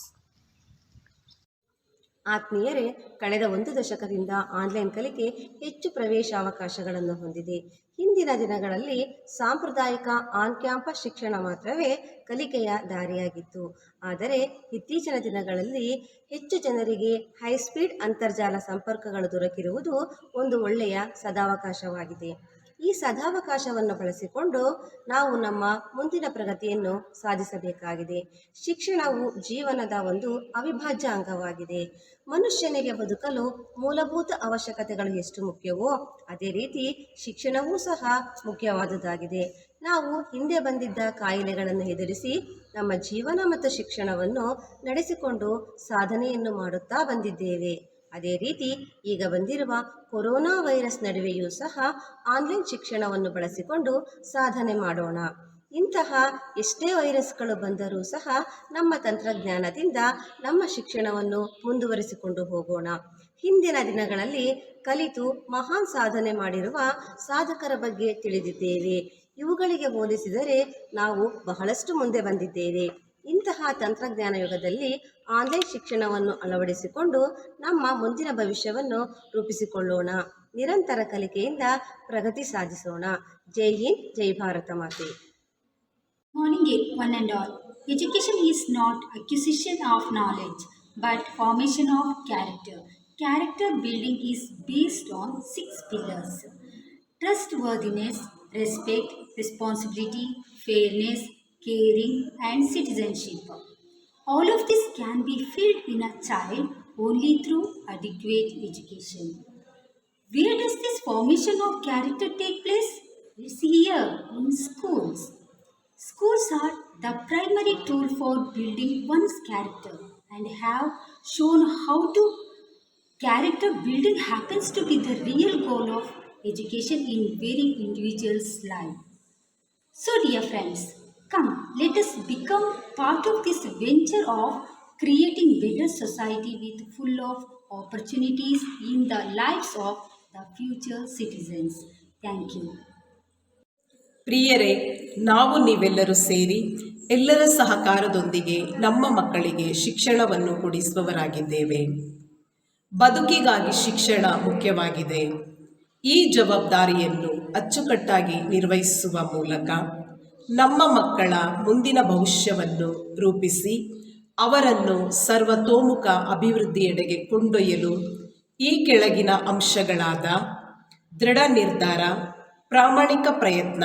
ಆತ್ಮೀಯರೇ, ಕಳೆದ 1 ದಶಕದಿಂದ online ಕಲಿಕೆ ಹೆಚ್ಚು ಪ್ರವೇಶಾವಕಾಶಗಳನ್ನು ಹೊಂದಿದೆ. ಹಿಂದಿನ ದಿನಗಳಲ್ಲಿ ಸಾಂಪ್ರದಾಯಿಕ on campus ಶಿಕ್ಷಣ ಮಾತ್ರವೇ ಕಲಿಕೆಯ ದಾರಿಯಾಗಿತ್ತು. ಆದರೆ ಇತ್ತೀಚಿನ ದಿನಗಳಲ್ಲಿ ಹೆಚ್ಚು ಜನರಿಗೆ ಹೈಸ್ಪೀಡ್ ಅಂತರ್ಜಾಲ ಸಂಪರ್ಕಗಳು ದೊರಕಿರುವುದು ಒಂದು ಒಳ್ಳೆಯ ಸದಾವಕಾಶವಾಗಿದೆ. ಈ ಸದಾವಕಾಶವನ್ನು ಬಳಸಿಕೊಂಡು ನಾವು ನಮ್ಮ ಮುಂದಿನ ಪ್ರಗತಿಯನ್ನು ಸಾಧಿಸಬೇಕಾಗಿದೆ. ಶಿಕ್ಷಣವು ಜೀವನದ ಒಂದು ಅವಿಭಾಜ್ಯ ಅಂಗವಾಗಿದೆ. ಮನುಷ್ಯನಿಗೆ ಬದುಕಲು ಮೂಲಭೂತ ಅವಶ್ಯಕತೆಗಳು ಎಷ್ಟು ಮುಖ್ಯವೋ ಅದೇ ರೀತಿ ಶಿಕ್ಷಣವೂ ಸಹ ಮುಖ್ಯವಾದುದಾಗಿದೆ. ನಾವು ಹಿಂದೆ ಬಂದಿದ್ದ ಕಾಯಿಲೆಗಳನ್ನು ಎದುರಿಸಿ ನಮ್ಮ ಜೀವನ ಮತ್ತು ಶಿಕ್ಷಣವನ್ನು ನಡೆಸಿಕೊಂಡು ಸಾಧನೆಯನ್ನು ಮಾಡುತ್ತಾ ಬಂದಿದ್ದೇವೆ. ಅದೇ ರೀತಿ ಈಗ ಬಂದಿರುವ ಕೊರೋನಾ ವೈರಸ್ ನಡುವೆಯೂ ಸಹ ಆನ್ಲೈನ್ ಶಿಕ್ಷಣವನ್ನು ಬಳಸಿಕೊಂಡು ಸಾಧನೆ ಮಾಡೋಣ. ಇಂತಹ ಎಷ್ಟೇ ವೈರಸ್ಗಳು ಬಂದರೂ ಸಹ ನಮ್ಮ ತಂತ್ರಜ್ಞಾನದಿಂದ ನಮ್ಮ ಶಿಕ್ಷಣವನ್ನು ಮುಂದುವರಿಸಿಕೊಂಡು ಹೋಗೋಣ. ಹಿಂದಿನ ದಿನಗಳಲ್ಲಿ ಕಲಿತು ಮಹಾನ್ ಸಾಧನೆ ಮಾಡಿರುವ ಸಾಧಕರ ಬಗ್ಗೆ ತಿಳಿದಿದ್ದೇವೆ. ಇವುಗಳಿಗೆ ಹೋಲಿಸಿದರೆ ನಾವು ಬಹಳಷ್ಟು ಮುಂದೆ ಬಂದಿದ್ದೇವೆ. ಇಂತಹ ತಂತ್ರಜ್ಞಾನ ಯುಗದಲ್ಲಿ ಆನ್ಲೈನ್ ಶಿಕ್ಷಣವನ್ನು ಅಳವಡಿಸಿಕೊಂಡು ನಮ್ಮ ಮುಂದಿನ ಭವಿಷ್ಯವನ್ನು ರೂಪಿಸಿಕೊಳ್ಳೋಣ. ನಿರಂತರ ಕಲಿಕೆಯಿಂದ ಪ್ರಗತಿ ಸಾಧಿಸೋಣ. ಜೈ ಹಿಂದ್, ಜೈ ಭಾರತ ಮಾತೆ. Morning, one and all. Education is not acquisition of knowledge, but formation of character. Character building is based on 6 pillars: trustworthiness, respect, responsibility, fairness, caring, and citizenship. All of this can be filled in a child only through adequate education. Where does this formation of character take place? It's here in schools. Schools are the primary tool for building one's character and have shown how to character building happens to be the real goal of education in very individual's life. So dear friends, come, let us become part of this venture of creating better society with full of opportunities in the lives of the future citizens. Thank you. ಪ್ರಿಯರೇ, ನಾವು ನೀವೆಲ್ಲರೂ ಸೇರಿ ಎಲ್ಲರ ಸಹಕಾರದೊಂದಿಗೆ ನಮ್ಮ ಮಕ್ಕಳಿಗೆ ಶಿಕ್ಷಣವನ್ನು ಕೊಡಿಸುವವರಾಗಿದ್ದೇವೆ. ಬದುಕಿಗಾಗಿ ಶಿಕ್ಷಣ ಮುಖ್ಯವಾಗಿದೆ. ಈ ಜವಾಬ್ದಾರಿಯನ್ನು ಅಚ್ಚುಕಟ್ಟಾಗಿ ನಿರ್ವಹಿಸುವ ಮೂಲಕ ನಮ್ಮ ಮಕ್ಕಳ ಮುಂದಿನ ಭವಿಷ್ಯವನ್ನು ರೂಪಿಸಿ ಅವರನ್ನು ಸರ್ವತೋಮುಖ ಅಭಿವೃದ್ಧಿಯೆಡೆಗೆ ಕೊಂಡೊಯ್ಯಲು ಈ ಕೆಳಗಿನ ಅಂಶಗಳಾದ ದೃಢ ನಿರ್ಧಾರ, ಪ್ರಾಮಾಣಿಕ ಪ್ರಯತ್ನ,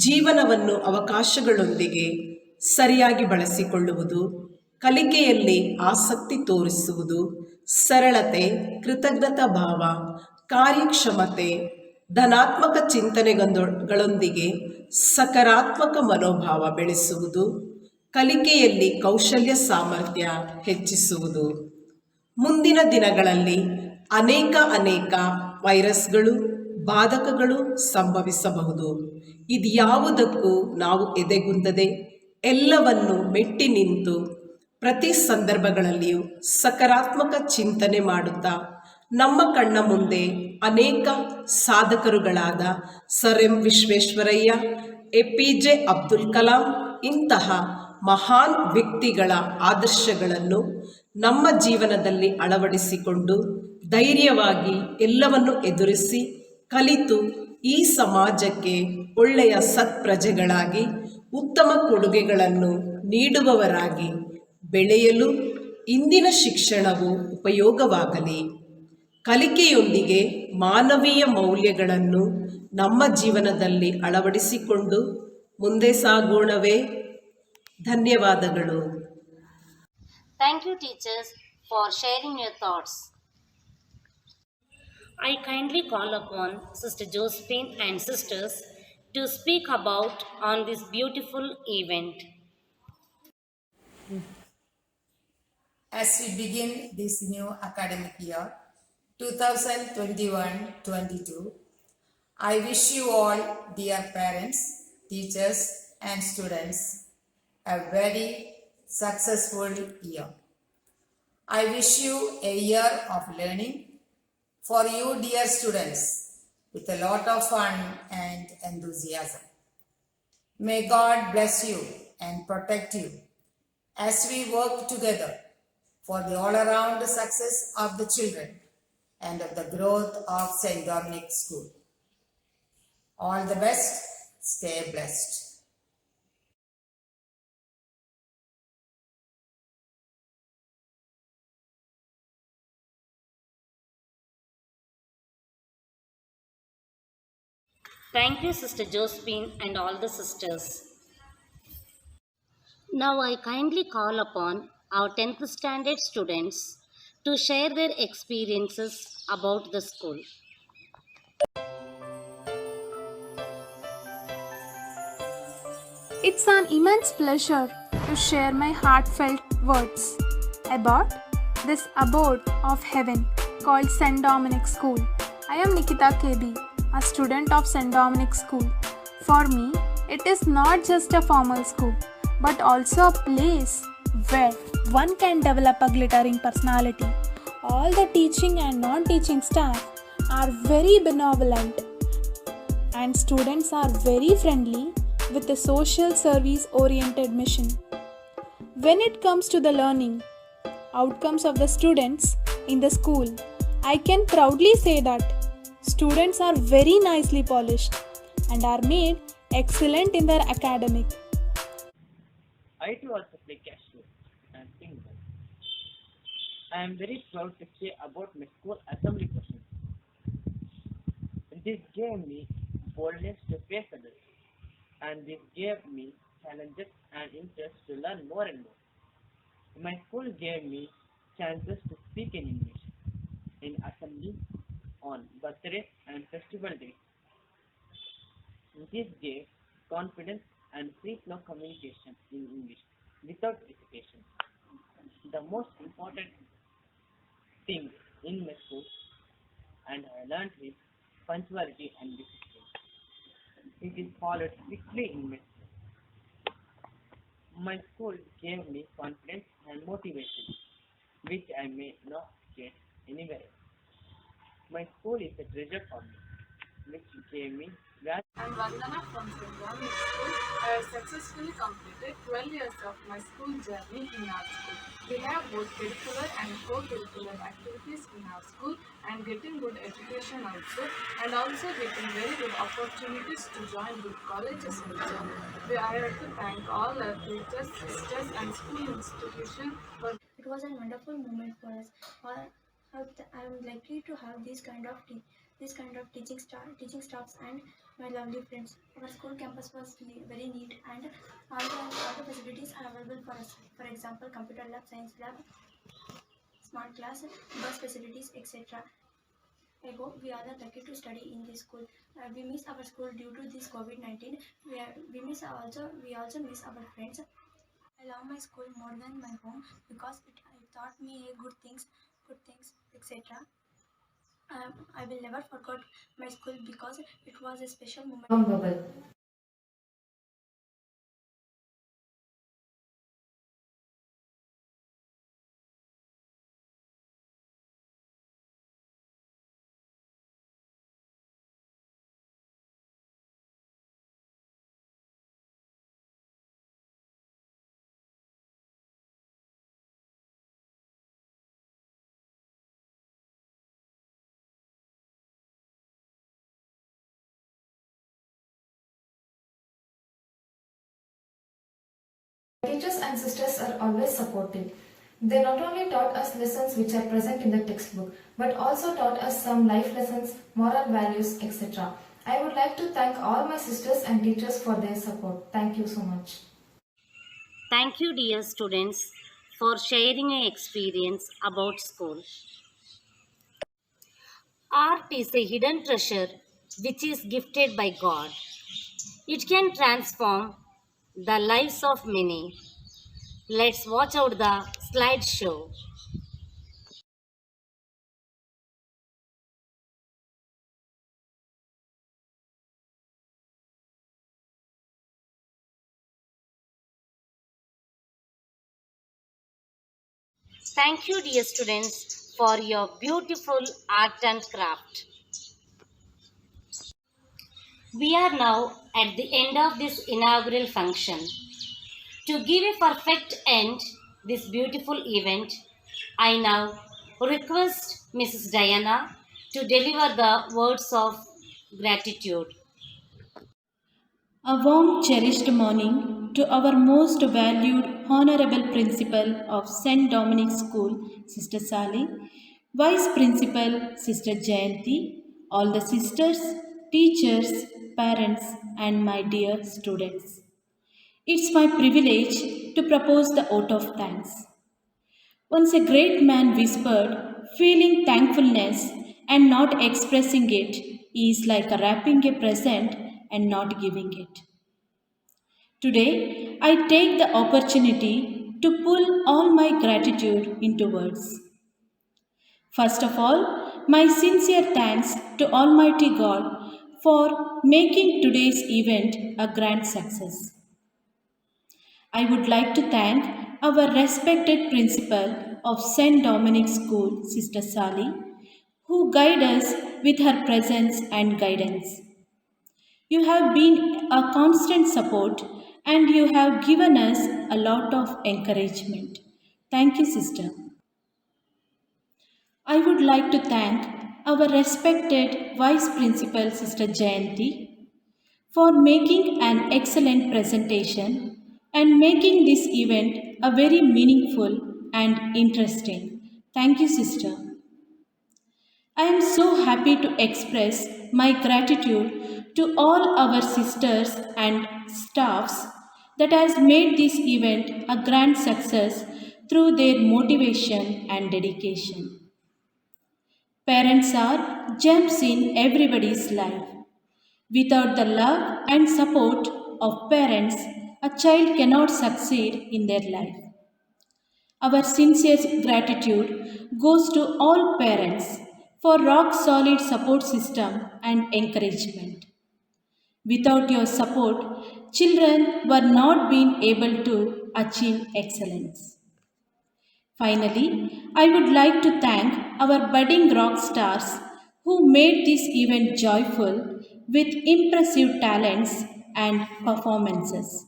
ಜೀವನವನ್ನು ಅವಕಾಶಗಳೊಂದಿಗೆ ಸರಿಯಾಗಿ ಬಳಸಿಕೊಳ್ಳುವುದು, ಕಲಿಕೆಯಲ್ಲಿ ಆಸಕ್ತಿ ತೋರಿಸುವುದು, ಸರಳತೆ, ಕೃತಜ್ಞತಾ ಭಾವ, ಕಾರ್ಯಕ್ಷಮತೆ, ಧನಾತ್ಮಕ ಚಿಂತನೆಗಳೊಂದಿಗೆ ಸಕಾರಾತ್ಮಕ ಮನೋಭಾವ ಬೆಳೆಸುವುದು, ಕಲಿಕೆಯಲ್ಲಿ ಕೌಶಲ್ಯ ಸಾಮರ್ಥ್ಯ ಹೆಚ್ಚಿಸುವುದು. ಮುಂದಿನ ದಿನಗಳಲ್ಲಿ ಅನೇಕ ವೈರಸ್ಗಳು, ಬಾಧಕಗಳು ಸಂಭವಿಸಬಹುದು. ಇದ್ಯಾವುದಕ್ಕೂ ನಾವು ಎದೆಗುಂದದೆ ಎಲ್ಲವನ್ನು ಮೆಟ್ಟಿ ನಿಂತು ಪ್ರತಿ ಸಂದರ್ಭಗಳಲ್ಲಿಯೂ ಸಕಾರಾತ್ಮಕ ಚಿಂತನೆ ಮಾಡುತ್ತಾ ನಮ್ಮ ಕಣ್ಣ ಮುಂದೆ ಅನೇಕ ಸಾಧಕರುಗಳಾದ sir M Visvesvaraya, APJ Abdul Kalam ಇಂತಹ ಮಹಾನ್ ವ್ಯಕ್ತಿಗಳ ಆದರ್ಶಗಳನ್ನು ನಮ್ಮ ಜೀವನದಲ್ಲಿ ಅಳವಡಿಸಿಕೊಂಡು ಧೈರ್ಯವಾಗಿ ಎಲ್ಲವನ್ನು ಎದುರಿಸಿ ಕಲಿತು ಈ ಸಮಾಜಕ್ಕೆ ಒಳ್ಳೆಯ ಸತ್ಪ್ರಜೆಗಳಾಗಿ ಉತ್ತಮ ಕೊಡುಗೆಗಳನ್ನು ನೀಡುವವರಾಗಿ ಬೆಳೆಯಲು ಇಂದಿನ ಶಿಕ್ಷಣವು ಉಪಯೋಗವಾಗಲಿ. ಕಲಿಕೆಯೊಂದಿಗೆ ಮಾನವೀಯ ಮೌಲ್ಯಗಳನ್ನು ನಮ್ಮ ಜೀವನದಲ್ಲಿ ಅಳವಡಿಸಿಕೊಂಡು ಮುಂದೆ ಸಾಗೋಣವೇ. ಧನ್ಯವಾದಗಳು. Thank you, teachers, for sharing your thoughts. I kindly call upon Sister Josephine and sisters to speak about on this beautiful event. As we begin this new academic year, 2021-22, I wish you all, dear parents, teachers, and students, a very successful year. I wish you a year of learning for you, dear students, with a lot of fun and enthusiasm. May God bless you and protect you as we work together for the all-around success of the children and of the growth of St. Dominic School. All the best. Stay blessed. Thank you, Sister Josephine and all the sisters. Now I kindly call upon our 10th standard students to share their experiences about the school. It's an immense pleasure to share my heartfelt words about this abode of heaven called St. Dominic School. I am Nikita KB, a student of St. Dominic School. For me, it is not just a formal school, but also a place where one can develop a glittering personality. All the teaching and non-teaching staff are very benevolent and students are very friendly with a social service oriented mission. When it comes to the learning outcomes of the students in the school, I can proudly say that Students are very nicely polished and are made excellent in their academic. I too also play cashew and sing well. I am very proud to say about my school assembly questions. This gave me boldness to face others, and this gave me challenges and interest to learn more and more. My school gave me chances to speak in English in assembly, on birthdays and festival days. This gave confidence and free flow communication in English without hesitation. The most important thing in my school and I learned is punctuality and discipline. It is followed strictly in my school. My school gave me confidence and motivation, which I may not get anywhere else. My school is a treasure for me, which gave me value. I'm Vandana from St. Dominic School. I have successfully completed 12 years of my school journey in our school. We have both curricular and co-curricular activities in our school and getting good education also, and also getting very good opportunities to join good colleges also. I have to thank all our teachers, sisters and school institutions for. It was a wonderful moment for us. I am lucky to have this kind of teaching staffs and my lovely friends. Our school campus was very neat and all the facilities are available for us. For example, computer lab, science lab, smart class, bus facilities, etc. I hope we all are lucky to study in this school. We miss our school due to this COVID-19. We also miss our friends. I love my school more than my home because it taught me good things, etc. I will never forget my school because it was a special moment. Non-verbal. Teachers and sisters are always supportive. They not only taught us lessons which are present in the textbook, but also taught us some life lessons, moral values, etc. I would like to thank all my sisters and teachers for their support. Thank you so much. Thank you, dear students, for sharing your experience about school. Art is a hidden treasure which is gifted by God. It can transform the lives of many. Let's watch out the slideshow. Thank you, dear students, for your beautiful art and craft. We are now at the end of this inaugural function. To give a perfect end this beautiful event, I now request Mrs. Diana to deliver the words of gratitude. A warm, cherished morning to our most valued, honorable principal of St. Dominic School, Sister Sally, Vice Principal, Sister Jayanti, all the sisters, teachers, parents, and my dear students. It's my privilege to propose the vote of thanks. Once a great man whispered, feeling thankfulness and not expressing it is like wrapping a present and not giving it. Today, I take the opportunity to pull all my gratitude into words. First of all, my sincere thanks to Almighty God for making today's event a grand success. I would like to thank our respected principal of St. Dominic School, Sister Sally, who guide us with her presence and guidance. You have been a constant support and you have given us a lot of encouragement. Thank you, sister. I would like to thank our respected Vice Principal Sister Jayanti for making an excellent presentation and making this event a very meaningful and interesting. Thank you, Sister. I am so happy to express my gratitude to all our sisters and staffs that has made this event a grand success through their motivation and dedication. Parents are gems in everybody's life. Without the love and support of parents, a child cannot succeed in their life. Our sincere gratitude goes to all parents for rock solid support system and encouragement. Without your support, children were not being able to achieve excellence. Finally, I would like to thank our budding rock stars who made this event joyful with impressive talents and performances.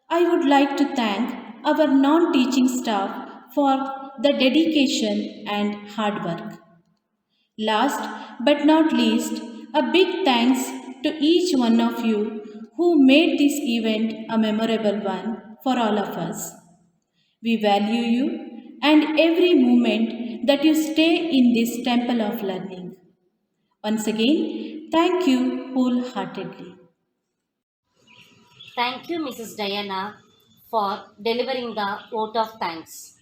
I would like to thank our non teaching staff for the dedication and hard work. Last but not least, a big thanks to each one of you who made this event a memorable one for all of us. We value you and every moment that you stay in this temple of learning. Once again, thank you wholeheartedly. Thank you, Mrs. Diana, for delivering the vote of thanks.